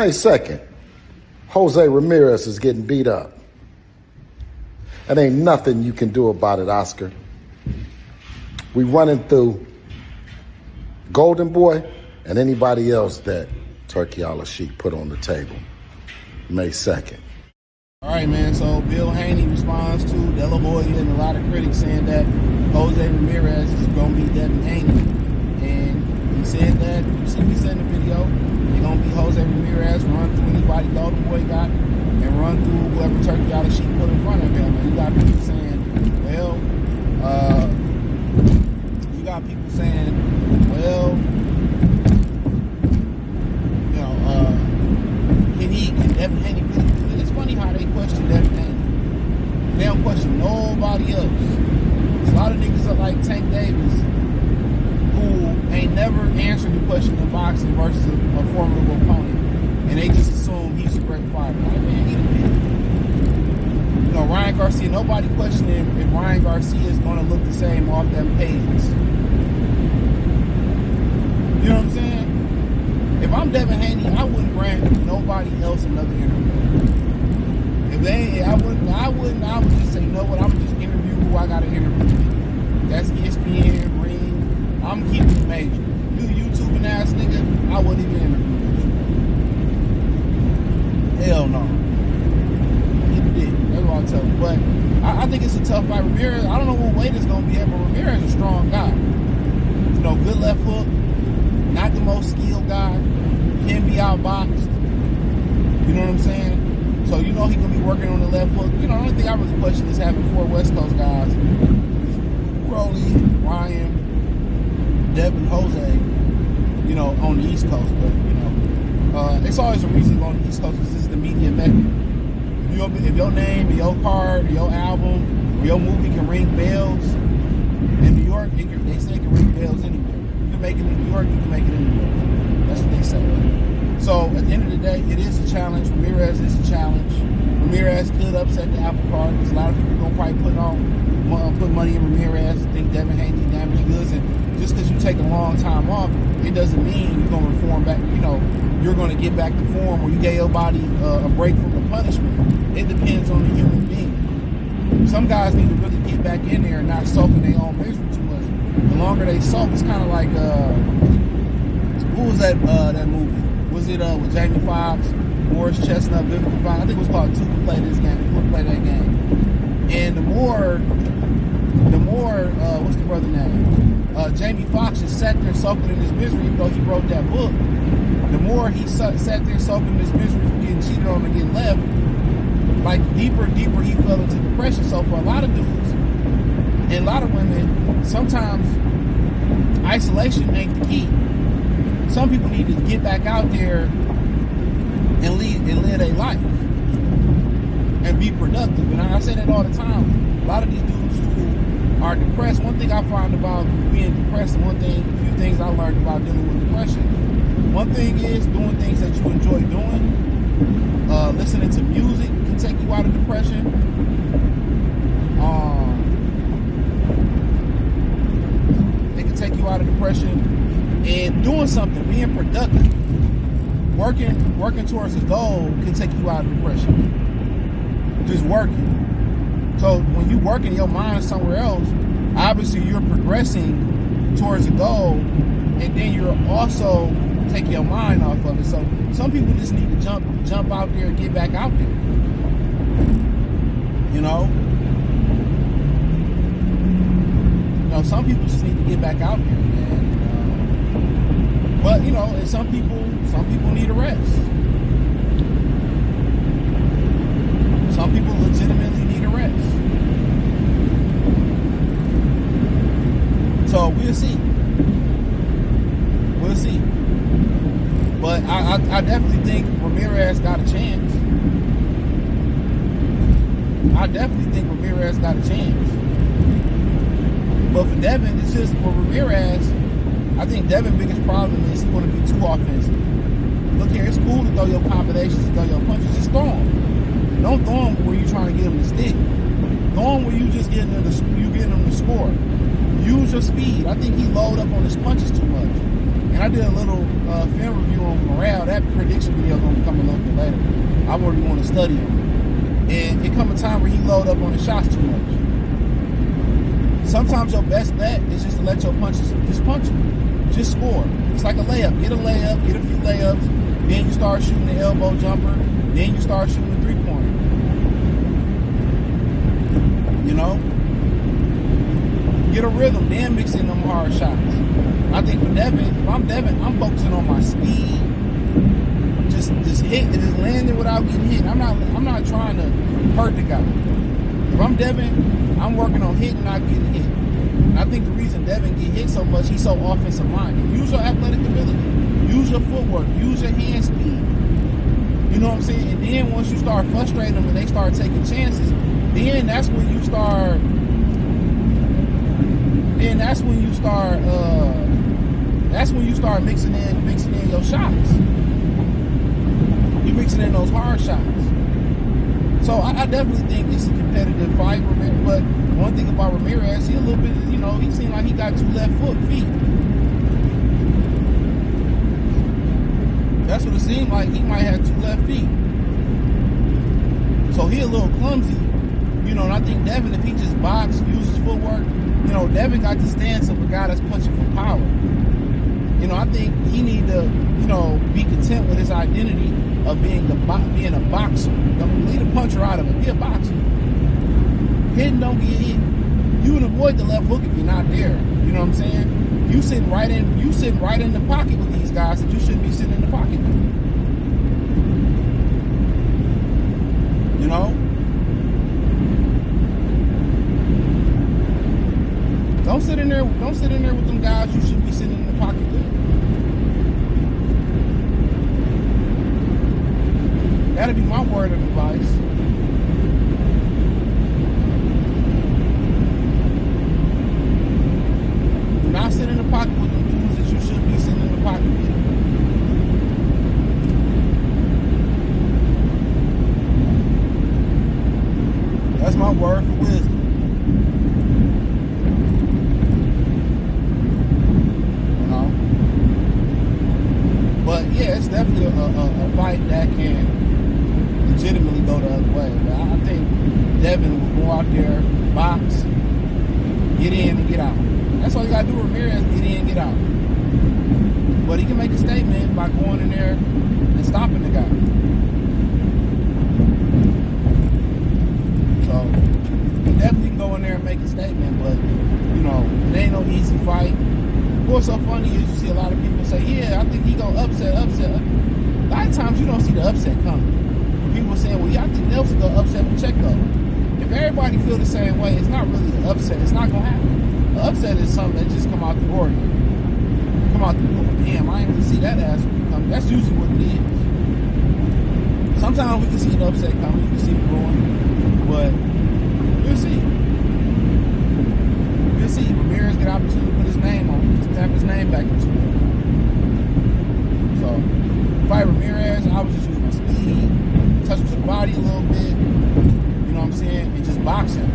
May 2nd, Jose Ramirez is getting beat up. And ain't nothing you can do about it, Oscar. We running through Golden Boy and anybody else that Turkey a la Sheik put on the table. May 2nd. All right, man, so Bill Haney responds to De La Hoya and a lot of critics saying that Jose Ramirez is going to be Devin Haney. And he said that, you see me said in the video, they're going to be Jose Ramirez, run through anybody Golden Boy got, and run through whoever Turkey a la Sheik put in front of him. And you got people saying, well, can Devin Haney really do it? It's funny how they question Devin Haney. They don't question nobody else. There's a lot of niggas that like Tank Davis who ain't never answered the question in boxing versus a formidable opponent. And they just assume he's a great fighter. Like, man, he the big. You know, Ryan Garcia, nobody questioning if Ryan Garcia is going to look the same off them pages. You know what I'm saying? If I'm Devin Haney, I wouldn't grant nobody else another interview. If they, I would just say, you know what, I'm just interview who I got to interview. That's ESPN, Ring. I'm keeping it major. You YouTubing ass nigga, I wouldn't even interview you. Hell no. He did. That's what I'll tell you. But I think it's a tough fight. Ramirez, I don't know what weight it's going to be at, but Ramirez is a strong guy. You know, good left hook. Not the most skilled guy. Can be outboxed. You know what I'm saying? So you know he's going to be working on the left hook. You know, the only thing I really question is having 4 West Coast guys. Crowley, Ryan, Devin, Jose, you know, on the East Coast. But, you know, it's always a reason to go on the East Coast because it's the media mecca. If your name, or your card, or your album, or your movie can ring bells in New York, they say it can ring bells anywhere. Make it in New York, you can make it anywhere. That's what they say. So at the end of the day, it is a challenge. Ramirez is a challenge. Ramirez could upset the apple cart because a lot of people gonna probably put money in Ramirez. Think Devin Haney damaged goods, and just because you take a long time off, it doesn't mean you're gonna reform back. You know, you're gonna get back to form, or you gave your body a break from the punishment. It depends on the human being. Some guys need to really get back in there and not soak in their own misery too much. The longer they soak, it's kind of like, who was that movie? Was it with Jamie Foxx, Morris Chestnut, Vivica Fox? I think it was called Two Could Play This Game. Who Could Play That Game? And the more, what's the brother name? Jamie Foxx just sat there soaking in his misery, even though he wrote that book. The more he sat there soaking in his misery from getting cheated on and getting left, like deeper and deeper he fell into depression. So for a lot of dudes, and a lot of women, sometimes isolation ain't the key. Some people need to get back out there and live a life and be productive. And I say that all the time. A lot of these dudes who are depressed, one thing I find about being depressed, a few things I learned about dealing with depression. One thing is doing things that you enjoy doing. Listening to music can take you out of depression. Take you out of depression, and doing something, being productive, working towards a goal can take you out of depression. Just working. So when you working, your mind's somewhere else. Obviously, you're progressing towards a goal, and then you're also taking your mind off of it. So some people just need to jump out there and get back out there. You know. Some people just need to get back out there, man. But you know, and some people need a rest. Some people legitimately need a rest. So we'll see. We'll see. But I definitely think Ramirez got a chance. I definitely think Ramirez got a chance. But for Devin, it's just for Ramirez, I think Devin's biggest problem is he's going to be too offensive. Look here, it's cool to throw your combinations, to throw your punches, just throw them. Don't throw them where you're trying to get them to stick. Throw them where you just getting them to score. Use your speed. I think he loaded up on his punches too much. And I did a little film review on Morale. That prediction video is going to come a little bit later. I really want to study him. And it come a time where he load up on the shots too much. Sometimes your best bet is just to let your punches just punch them. Just score. It's like a layup. Get a layup, get a few layups, then you start shooting the elbow jumper, then you start shooting the three-pointer. You know? Get a rhythm, then mix in them hard shots. I think for Devin, if I'm Devin, I'm focusing on my speed. Just hit and just landing without getting hit. I'm not trying to hurt the guy. If I'm Devin, I'm working on hitting, not getting hit. And I think the reason Devin get hit so much, he's so offensive minded. Use your athletic ability. Use your footwork. Use your hand speed. You know what I'm saying? And then once you start frustrating them and they start taking chances, then that's when you start mixing in your shots. You mixing in those hard shots. So I definitely think it's a competitive fight, but one thing about Ramirez, he a little bit, you know, he seemed like he got 2 left feet. That's what it seemed like. He might have 2 left feet. So he a little clumsy, you know, and I think Devin, if he just box, uses footwork, you know, Devin got the stance of a guy that's punching for power. You know, I think he need to, you know, be content with his identity of being a boxer. Don't leave a puncher out of it. Be a boxer. Hit and don't get hit. You would avoid the left hook if you're not there. You know what I'm saying? You sitting right in the pocket with these guys that you shouldn't be sitting in the pocket with. You know? Don't sit in there with them guys you shouldn't be sitting in the pocket with. That'll be my word of advice. Do not sit in the pocket with them dudes that you should be sitting in the pocket with. That's my word for wisdom. You know? But yeah, it's definitely a fight that can legitimately go the other way. But I think Devin will go out there, box, get in and get out. That's all you gotta do with Ramirez, get in and get out. But he can make a statement by going in there and stopping the guy. So he definitely can go in there and make a statement, but you know, it ain't no easy fight. What's so funny is you see a lot of people say, yeah, I think he gonna upset. A lot of times you don't see the upset coming. People saying, well, yeah, I think Nelson gonna upset Pacheco. If everybody feel the same way, it's not really an upset. It's not gonna happen. The upset is something that just come out the ordinary. Come out the blue. Damn, I ain't really see that ass come. That's usually what it is. Sometimes we can see an upset coming. You can see it growing, but we'll see. We'll see. Ramirez get an opportunity to put his name on, stamp his name back into it. So, fight Ramirez, I was just using my speed. Touch him to the body a little bit, you know what I'm saying, and just box him.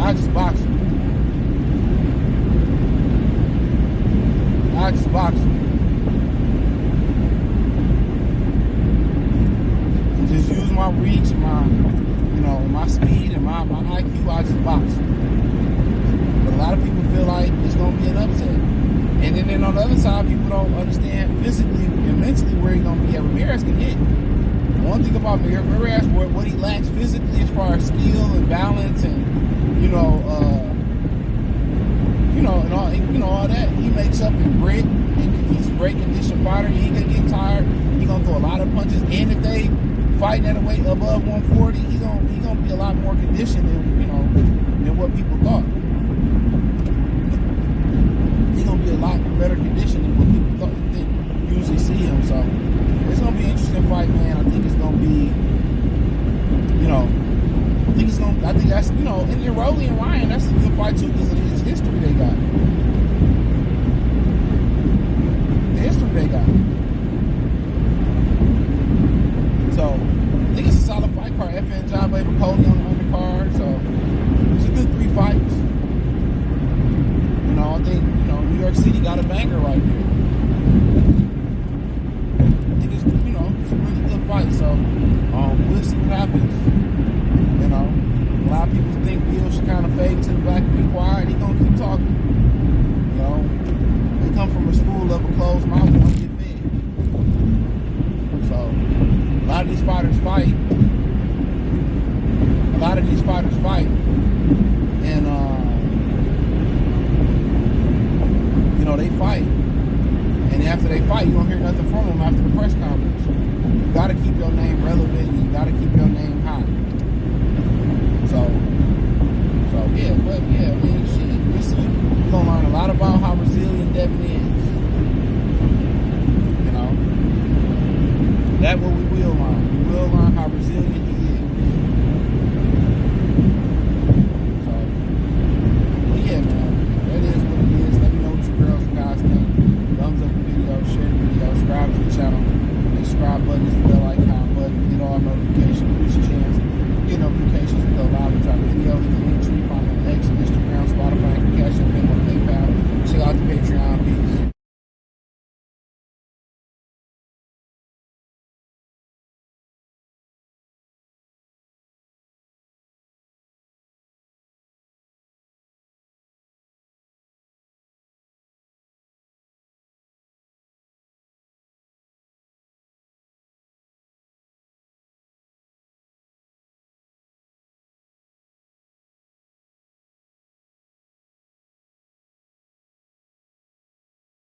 I just box him. And just use my reach and my, you know, my speed and my IQ, I just box him. But a lot of people feel like it's going to be an upset. And then on the other side, people don't understand physically and mentally where he's going to be at. Ramirez can hit. One thing about Ramirez, what he lacks physically as far as skill and balance and, and all that, he makes up in grit. He's a great conditioned fighter. He ain't going to get tired. He's going to throw a lot of punches. And if they fighting at a weight above 140, he's going to be a lot more conditioned than what people thought. He's going to be a lot better conditioned than what people thought they usually see him. So it's going to be an interesting fight, man. I think it's going to be, I think that's, and Rolly and Ryan, that's a good fight too because of his history they got. The history they got. So I think it's a solid fight card. FN Job Baby Coley on the undercard. So it's a good 3 fights. I think, New York City got a banger right there. I think it's, you know, it's a really good fight. So we'll see what happens. You know, a lot of people think Bill should kind of fade to the back and be quiet. He's gonna keep talking. You know, they come from a school of a closed mouth and don't get fed. So a lot of these fighters fight. And you know, they fight. And after they fight, you don't hear nothing from them after the press conference.